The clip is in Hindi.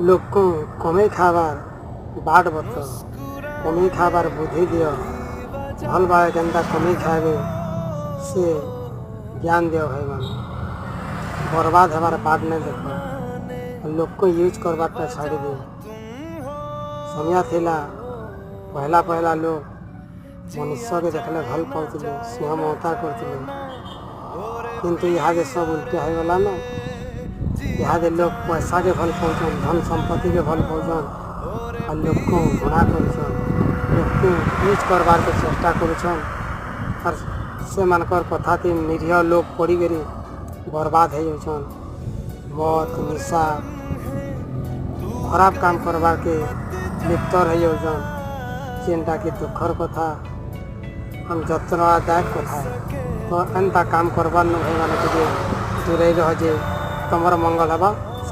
लोक को कमे खाबार बाट बत कमे खाबार बुद्धि दियो भल भाव केन्ता कमे खाए से ज्ञान दियो भाई मान बर्बाद हमारे बाट नहीं देख लोक को यूज करवाटा छाड़ी दियो समय थिला पहला पहला लोग मनुष्य के देखले भल पाउथिले स्नेह ममता करथिले किंतु इहादे सब उल्टा हो गला ना इहादे लोग पैसा के भल पाउछन धन संपत्ति के भल पाउछन और लोग को घृणा करुछन लोग को यूज करवार के चेष्टा करुछन और से मानकर कथा थी निरीह लोग पड़ी गरी बर्बाद हो जाउछन मद निशा खराब काम करवार के लिप्त रही जाउछन जेनटा कि दुखर कथा हम जत्रदायक कथा तो एंता काम करवार न भाई माने के दूरे रह जे तुमर मंगल हवा।